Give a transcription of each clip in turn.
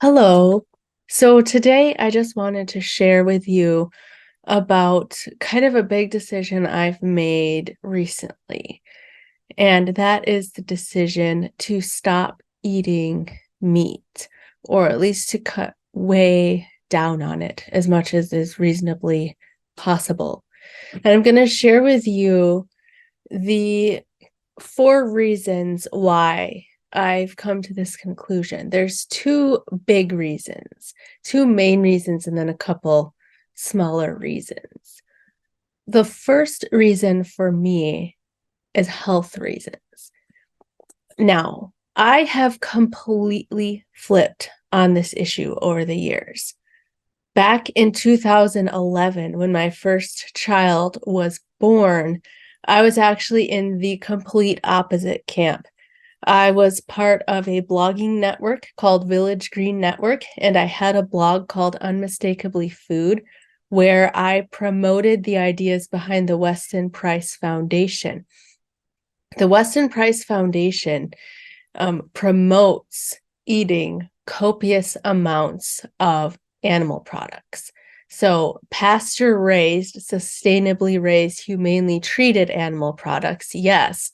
Hello. So today I just wanted to share with you about kind of a big decision I've made recently. And that is the decision to stop eating meat, or at least to cut way down on it as much as is reasonably possible. And I'm going to share with you the four reasons why I've come to this conclusion. There's two big reasons, two main reasons, and then a couple smaller reasons. The first reason for me is health reasons. Now, I have completely flipped on this issue over the years. Back in 2011, when my first child was born, I was actually in the complete opposite camp. I was part of a blogging network called Village Green Network, and I had a blog called Unmistakably Food, where I promoted the ideas behind the Weston Price Foundation. The Weston Price Foundation promotes eating copious amounts of animal products. So pasture-raised, sustainably raised, humanely treated animal products, yes,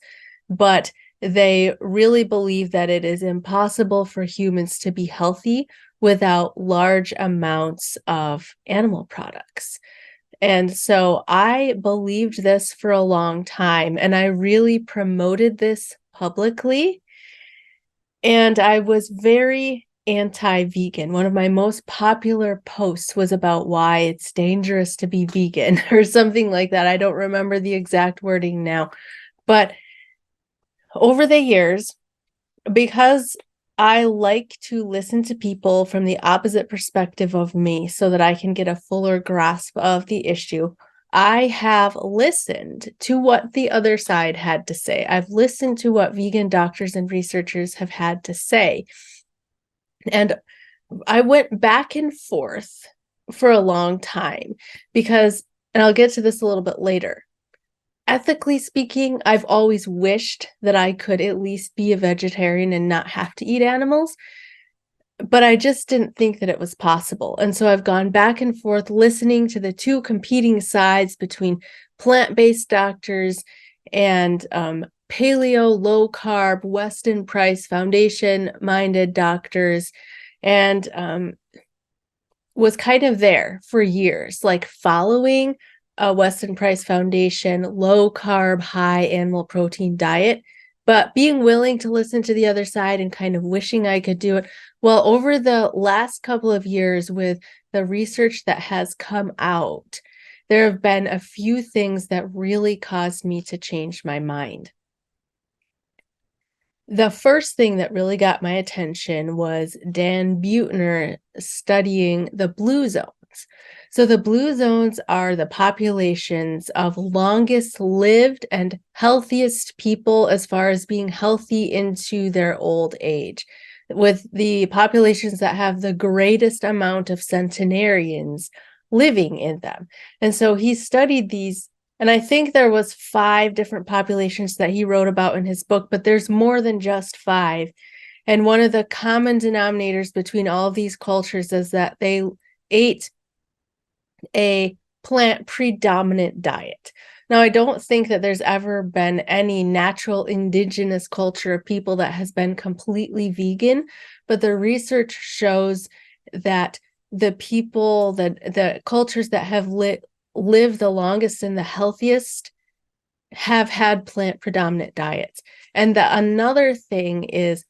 but they really believe that it is impossible for humans to be healthy without large amounts of animal products. And so I believed this for a long time, and I really promoted this publicly. And I was very anti-vegan. One of my most popular posts was about why it's dangerous to be vegan or something like that. I don't remember the exact wording now. But over the years, because I like to listen to people from the opposite perspective of me so that I can get a fuller grasp of the issue, I have listened to what the other side had to say. I've listened to what vegan doctors and researchers have had to say. And I went back and forth for a long time because, and I'll get to this a little bit later, ethically speaking, I've always wished that I could at least be a vegetarian and not have to eat animals, but I just didn't think that it was possible. And so I've gone back and forth listening to the two competing sides between plant-based doctors and paleo, low carb, Weston Price Foundation minded doctors, and was kind of there for years, like following a Weston Price Foundation low carb, high animal protein diet, but being willing to listen to the other side and kind of wishing I could do it. Well, over the last couple of years, with the research that has come out, there have been a few things that really caused me to change my mind. The first thing that really got my attention was Dan Buettner studying the blue zones. So the blue zones are the populations of longest lived and healthiest people as far as being healthy into their old age, with the populations that have the greatest amount of centenarians living in them. And so he studied these, and I think there was 5 different populations that he wrote about in his book, but there's more than just 5. And one of the common denominators between all of these cultures is that they ate a plant predominant diet. Now, I don't think that there's ever been any natural indigenous culture of people that has been completely vegan, but the research shows that the people, the cultures that have lived the longest and the healthiest have had plant predominant diets. And another thing is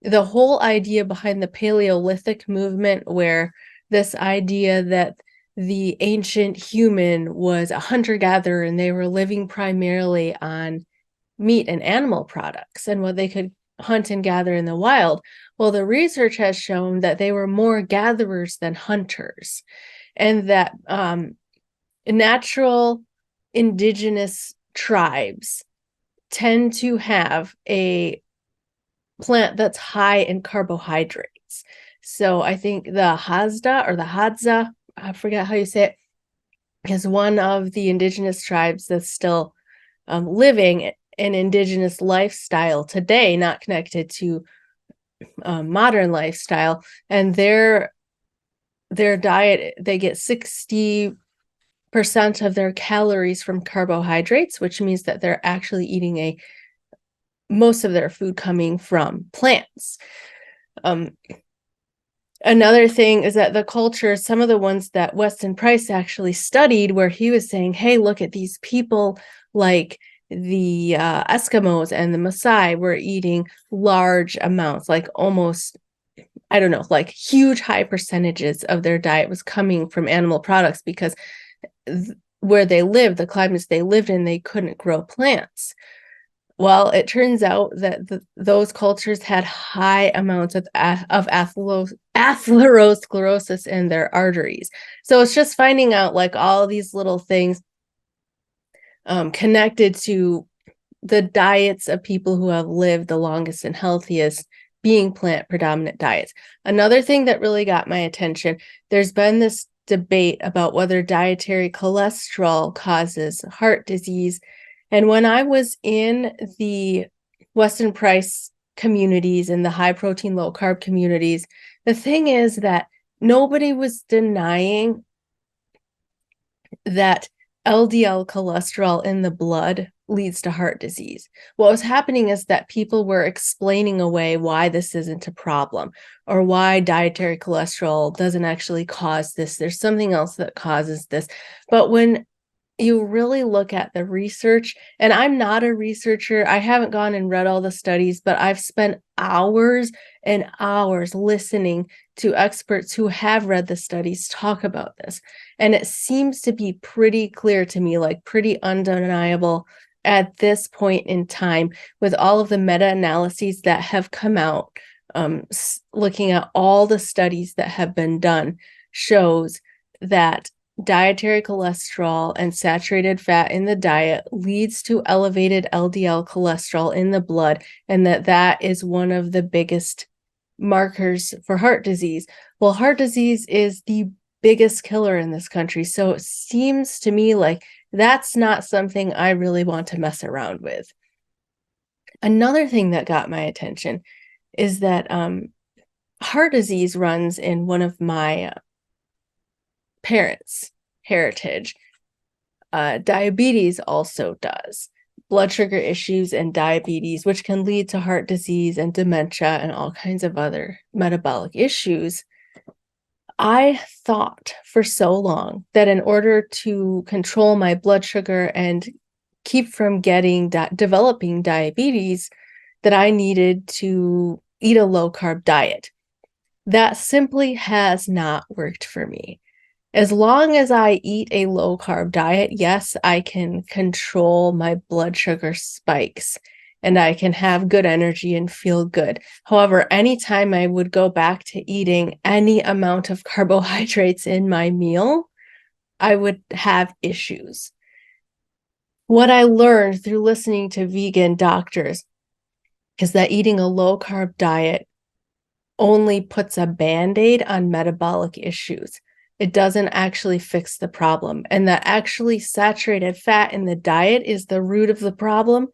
the whole idea behind the Paleolithic movement, where this idea that the ancient human was a hunter-gatherer and they were living primarily on meat and animal products and what they could hunt and gather in the wild. Well, the research has shown that they were more gatherers than hunters, and that natural indigenous tribes tend to have a plant that's high in carbohydrates. So I think the Hadza or the Hadza, I forget how you say it, is one of the indigenous tribes that's still living an indigenous lifestyle today, not connected to modern lifestyle, and their diet, they get 60% of their calories from carbohydrates, which means that they're actually eating most of their food coming from plants. Another thing is that the culture, some of the ones that Weston Price actually studied, where he was saying, hey, look at these people like the Eskimos and the Maasai were eating large amounts, like almost, I don't know, like huge high percentages of their diet was coming from animal products because where they lived, the climates they lived in, they couldn't grow plants. Well, it turns out that those cultures had high amounts of atherosclerosis in their arteries. So it's just finding out like all these little things connected to the diets of people who have lived the longest and healthiest being plant predominant diets. Another thing that really got my attention, there's been this debate about whether dietary cholesterol causes heart disease. And when I was in the Weston Price communities and the high protein, low carb communities, the thing is that nobody was denying that LDL cholesterol in the blood leads to heart disease. What was happening is that people were explaining away why this isn't a problem or why dietary cholesterol doesn't actually cause this. There's something else that causes this. But when you really look at the research, and I'm not a researcher, I haven't gone and read all the studies, but I've spent hours and hours listening to experts who have read the studies talk about this. And it seems to be pretty clear to me, like pretty undeniable at this point in time, with all of the meta-analyses that have come out, looking at all the studies that have been done, shows that dietary cholesterol and saturated fat in the diet leads to elevated LDL cholesterol in the blood, and that is one of the biggest markers for heart disease. Well, heart disease is the biggest killer in this country, so it seems to me like that's not something I really want to mess around with. Another thing that got my attention is that heart disease runs in one of my parents' heritage. Diabetes also does. Blood sugar issues and diabetes, which can lead to heart disease and dementia and all kinds of other metabolic issues. I thought for so long that in order to control my blood sugar and keep from developing diabetes, that I needed to eat a low carb diet. That simply has not worked for me. As long as I eat a low carb diet, yes, I can control my blood sugar spikes and I can have good energy and feel good. However, anytime I would go back to eating any amount of carbohydrates in my meal, I would have issues. What I learned through listening to vegan doctors is that eating a low carb diet only puts a band-aid on metabolic issues. It doesn't actually fix the problem, and that actually saturated fat in the diet is the root of the problem,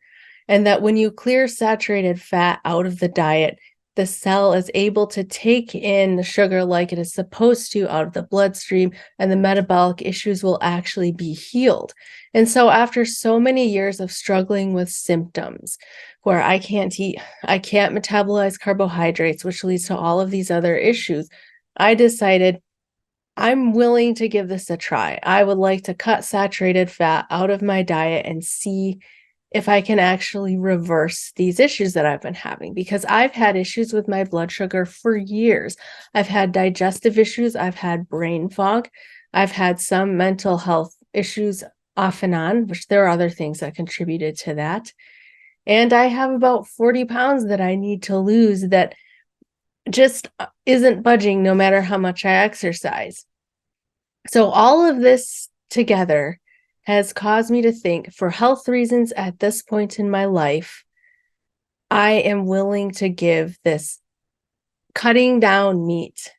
and that when you clear saturated fat out of the diet, the cell is able to take in the sugar like it is supposed to out of the bloodstream, and the metabolic issues will actually be healed. And so after so many years of struggling with symptoms where I can't metabolize carbohydrates, which leads to all of these other issues, I decided I'm willing to give this a try. I would like to cut saturated fat out of my diet and see if I can actually reverse these issues that I've been having, because I've had issues with my blood sugar for years. I've had digestive issues. I've had brain fog. I've had some mental health issues off and on, which there are other things that contributed to that. And I have about 40 pounds that I need to lose that just isn't budging no matter how much I exercise. So all of this together has caused me to think, for health reasons at this point in my life, I am willing to give this cutting down meat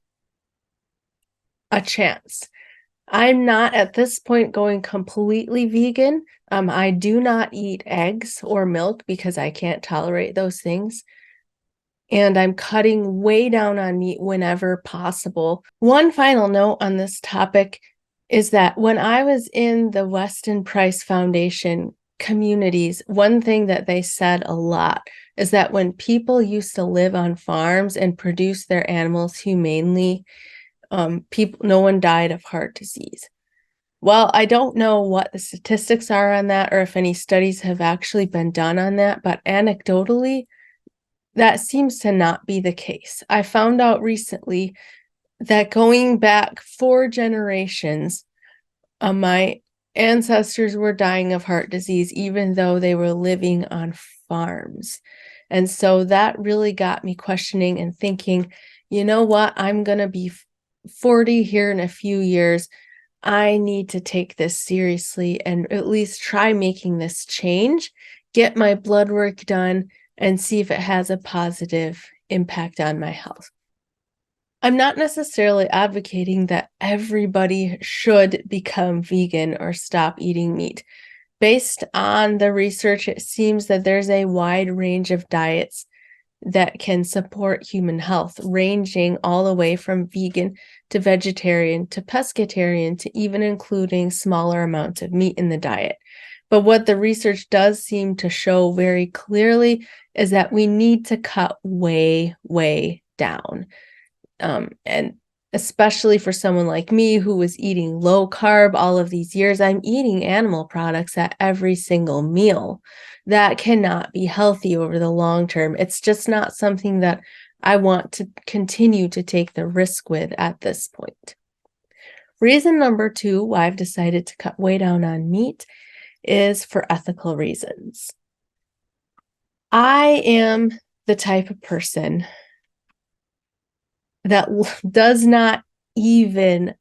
a chance. I'm not at this point going completely vegan. I do not eat eggs or milk because I can't tolerate those things. and I'm cutting way down on meat whenever possible. One final note on this topic is that when I was in the Weston Price Foundation communities, one thing that they said a lot is that when people used to live on farms and produce their animals humanely, no one died of heart disease. Well, I don't know what the statistics are on that or if any studies have actually been done on that, but anecdotally, that seems to not be the case. I found out recently that going back 4 generations, my ancestors were dying of heart disease, even though they were living on farms. And so that really got me questioning and thinking, you know what? I'm going to be 40 here in a few years. I need to take this seriously and at least try making this change, get my blood work done, and see if it has a positive impact on my health. I'm not necessarily advocating that everybody should become vegan or stop eating meat. Based on the research, it seems that there's a wide range of diets that can support human health, ranging all the way from vegan to vegetarian to pescatarian to even including smaller amounts of meat in the diet. But what the research does seem to show very clearly is that we need to cut way, way down. And especially for someone like me who was eating low carb all of these years, I'm eating animal products at every single meal. That cannot be healthy over the long term. It's just not something that I want to continue to take the risk with at this point. Reason number 2 why I've decided to cut way down on meat is for ethical reasons. I am the type of person that does not even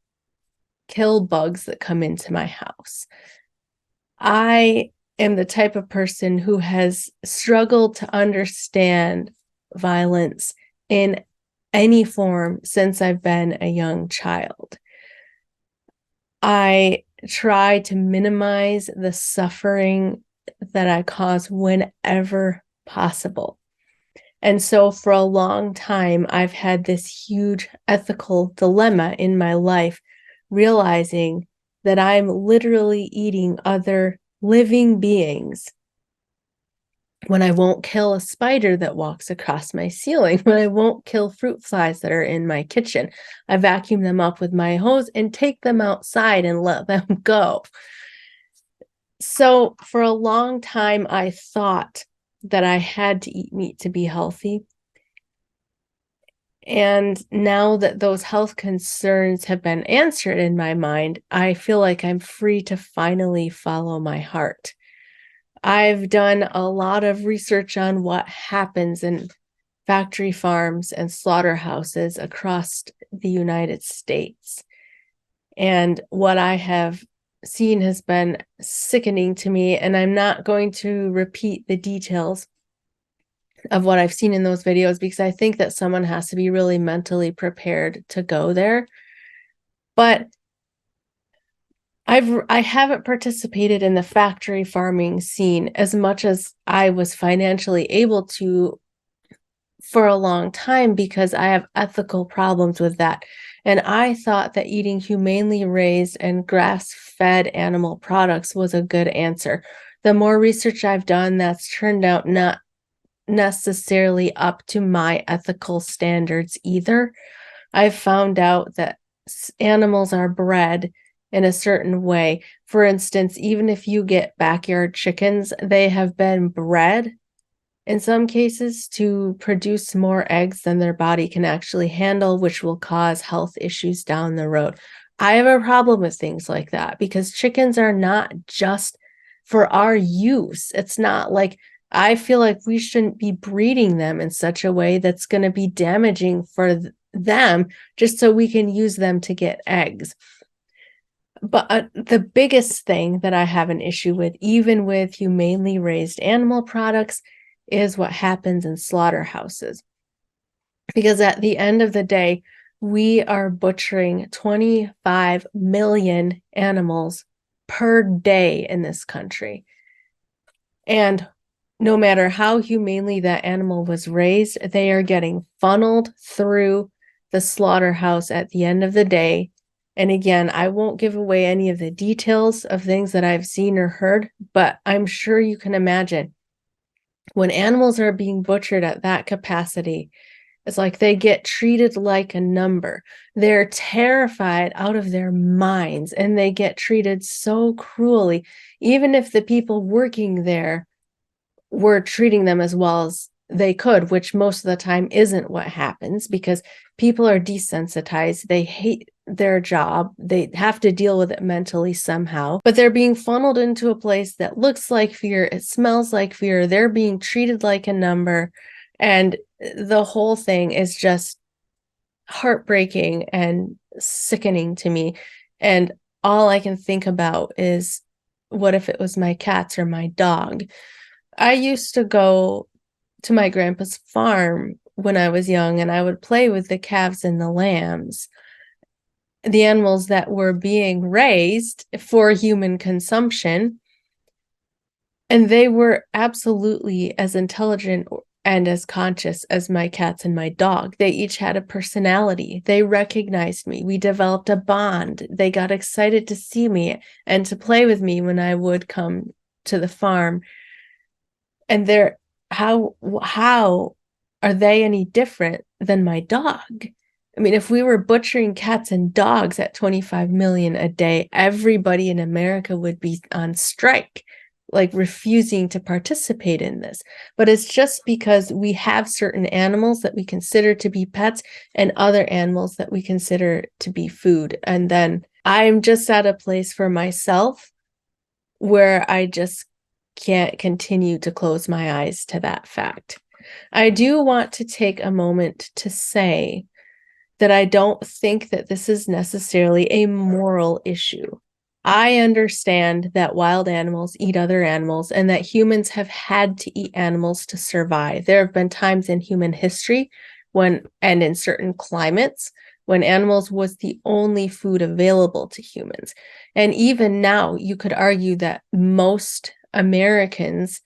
kill bugs that come into my house. I am the type of person who has struggled to understand violence in any form since I've been a young child. I try to minimize the suffering that I cause whenever possible. And so for a long time, I've had this huge ethical dilemma in my life, realizing that I'm literally eating other living beings when I won't kill a spider that walks across my ceiling, when I won't kill fruit flies that are in my kitchen. I vacuum them up with my hose and take them outside and let them go. So for a long time, I thought that I had to eat meat to be healthy. And now that those health concerns have been answered in my mind, I feel like I'm free to finally follow my heart. I've done a lot of research on what happens in factory farms and slaughterhouses across the United States. And what I have seen has been sickening to me, and I'm not going to repeat the details of what I've seen in those videos because I think that someone has to be really mentally prepared to go there. But I haven't participated in the factory farming scene as much as I was financially able to for a long time because I have ethical problems with that. And I thought that eating humanely raised and grass-fed animal products was a good answer. The more research I've done, that's turned out not necessarily up to my ethical standards either. I've found out that animals are bred in a certain way. For instance, even if you get backyard chickens, they have been bred in some cases to produce more eggs than their body can actually handle, which will cause health issues down the road. I have a problem with things like that because chickens are not just for our use. It's not like I feel like we shouldn't be breeding them in such a way that's going to be damaging for them just so we can use them to get eggs. But the biggest thing that I have an issue with, even with humanely raised animal products, is what happens in slaughterhouses. Because at the end of the day, we are butchering 25 million animals per day in this country. And no matter how humanely that animal was raised, they are getting funneled through the slaughterhouse at the end of the day. And again, I won't give away any of the details of things that I've seen or heard, but I'm sure you can imagine when animals are being butchered at that capacity, it's like they get treated like a number. They're terrified out of their minds and they get treated so cruelly, even if the people working there were treating them as well as they could, which most of the time isn't what happens because people are desensitized. They hate their job. They have to deal with it mentally somehow, but they're being funneled into a place that looks like fear. It smells like fear. They're being treated like a number. And the whole thing is just heartbreaking and sickening to me. And all I can think about is, what if it was my cats or my dog? I used to go to my grandpa's farm when I was young, and I would play with the calves and the lambs, the animals that were being raised for human consumption. And they were absolutely as intelligent and as conscious as my cats and my dog. They each had a personality. They recognized me. We developed a bond. They got excited to see me and to play with me when I would come to the farm. And they're how are they any different than my dog? I mean, if we were butchering cats and dogs at 25 million a day, everybody in America would be on strike, like refusing to participate in this. But it's just because we have certain animals that we consider to be pets and other animals that we consider to be food. And then I'm just at a place for myself where I just can't continue to close my eyes to that fact. I do want to take a moment to say that I don't think that this is necessarily a moral issue. I understand that wild animals eat other animals and that humans have had to eat animals to survive. There have been times in human history and in certain climates, when animals was the only food available to humans. And even now, you could argue that most Americans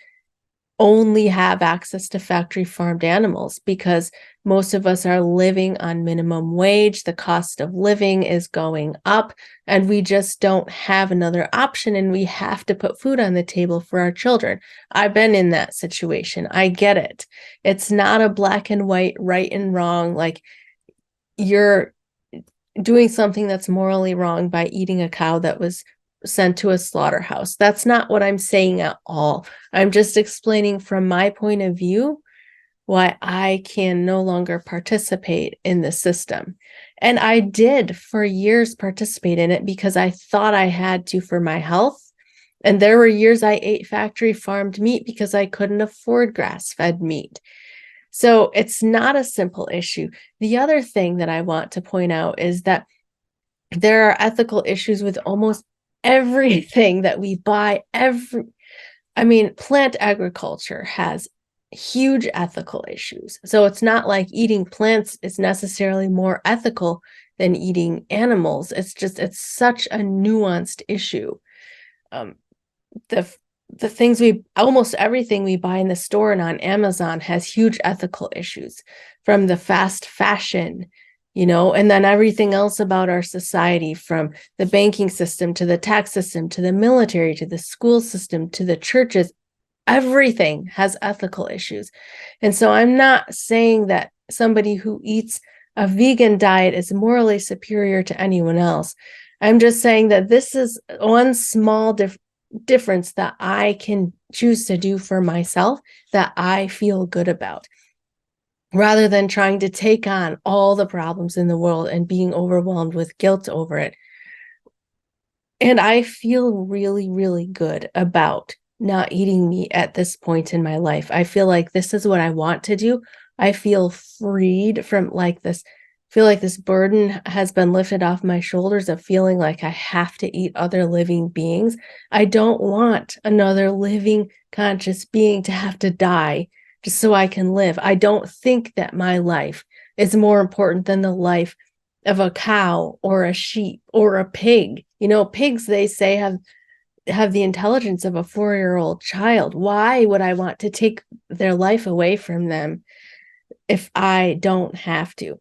only have access to factory farmed animals because most of us are living on minimum wage. The cost of living is going up and we just don't have another option, and we have to put food on the table for our children. I've been in that situation. I get it. It's not a black and white, right and wrong. Like, you're doing something that's morally wrong by eating a cow that was sent to a slaughterhouse. That's not what I'm saying at all. I'm just explaining from my point of view why I can no longer participate in the system. And I did for years participate in it because I thought I had to for my health. And there were years I ate factory farmed meat because I couldn't afford grass-fed meat. So it's not a simple issue. The other thing that I want to point out is that there are ethical issues with almost everything that we buy. Plant agriculture has huge ethical issues. So it's not like eating plants is necessarily more ethical than eating animals. It's such a nuanced issue. The things almost everything we buy in the store and on Amazon has huge ethical issues, from the fast fashion, and then everything else about our society, from the banking system to the tax system to the military to the school system to the churches. Everything has ethical issues. And so I'm not saying that somebody who eats a vegan diet is morally superior to anyone else. I'm just saying that this is one small difference that I can choose to do for myself that I feel good about, rather than trying to take on all the problems in the world and being overwhelmed with guilt over it. And I feel really, really good about not eating meat at this point in my life. I feel like this is what I want to do. I feel freed from this burden has been lifted off my shoulders of feeling like I have to eat other living beings. I don't want another living conscious being to have to die just so I can live. I don't think that my life is more important than the life of a cow or a sheep or a pig. Pigs, they say, have have the intelligence of a 4-year-old child. Why would I want to take their life away from them if I don't have to?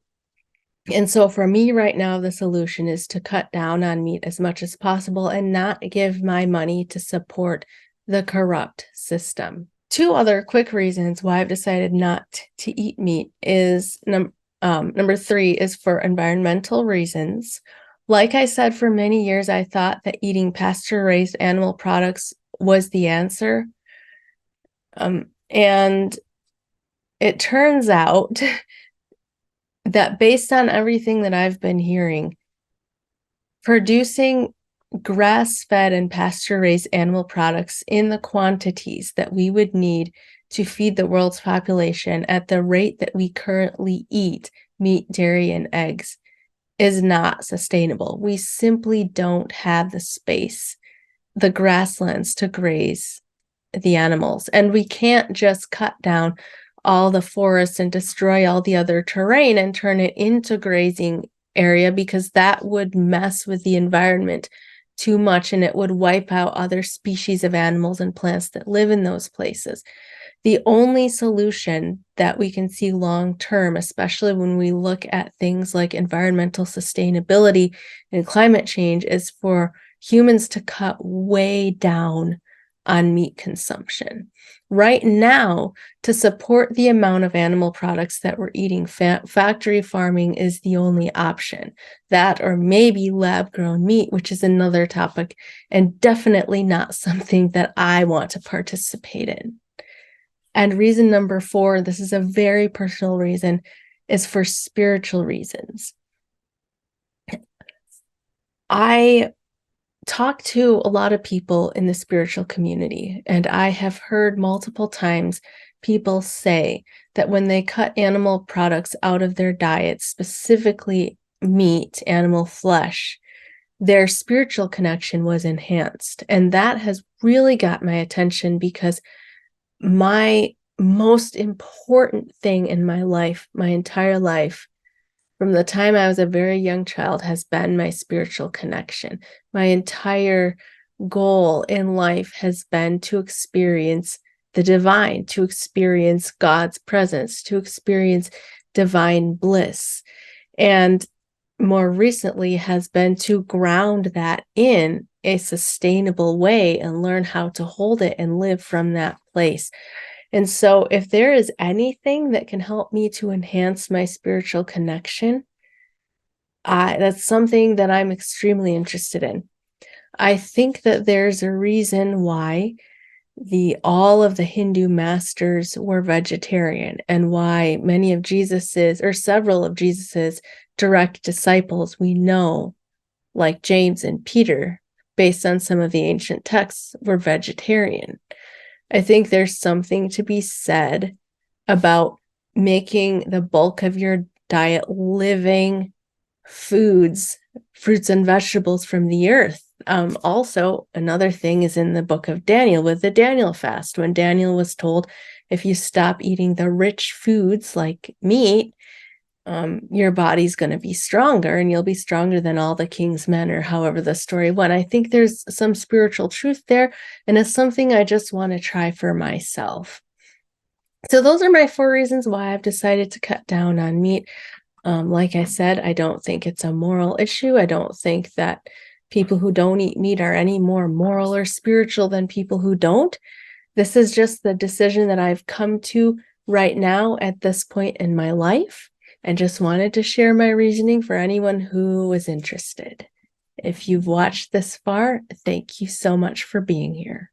And so for me right now, the solution is to cut down on meat as much as possible and not give my money to support the corrupt system. 2 other quick reasons why I've decided not to eat meat is number 3 is for environmental reasons. Like I said, for many years, I thought that eating pasture-raised animal products was the answer. And it turns out that based on everything that I've been hearing, producing grass-fed and pasture-raised animal products in the quantities that we would need to feed the world's population at the rate that we currently eat meat, dairy, and eggs is not sustainable. We simply don't have the space, the grasslands to graze the animals. And we can't just cut down all the forests and destroy all the other terrain and turn it into grazing area, because that would mess with the environment too much and it would wipe out other species of animals and plants that live in those places. The only solution that we can see long term, especially when we look at things like environmental sustainability and climate change, is for humans to cut way down on meat consumption. Right now, to support the amount of animal products that we're eating, factory farming is the only option. That, or maybe lab-grown meat, which is another topic, and definitely not something that I want to participate in. And reason number 4, this is a very personal reason, is for spiritual reasons. I talk to a lot of people in the spiritual community, and I have heard multiple times people say that when they cut animal products out of their diet, specifically meat, animal flesh, their spiritual connection was enhanced. And that has really got my attention, because my most important thing in my life, my entire life, from the time I was a very young child, has been my spiritual connection. My entire goal in life has been to experience the divine, to experience God's presence, to experience divine bliss. And more recently has been to ground that in a sustainable way and learn how to hold it and live from that place. And so if there is anything that can help me to enhance my spiritual connection, that's something that I'm extremely interested in. I think that there's a reason why all of the Hindu masters were vegetarian, and why many of Jesus's, or several of Jesus's direct disciples, we know, like James and Peter, based on some of the ancient texts, were vegetarian. I think there's something to be said about making the bulk of your diet living foods, fruits and vegetables from the earth. Also, another thing is in the book of Daniel with the Daniel fast, when Daniel was told, if you stop eating the rich foods like meat, your body's going to be stronger, and you'll be stronger than all the king's men, or however the story went. I think there's some spiritual truth there, and it's something I just want to try for myself. So those are my 4 reasons why I've decided to cut down on meat. Like I said, I don't think it's a moral issue. I don't think that people who don't eat meat are any more moral or spiritual than people who don't. This is just the decision that I've come to right now at this point in my life, and just wanted to share my reasoning for anyone who was interested. If you've watched this far, thank you so much for being here.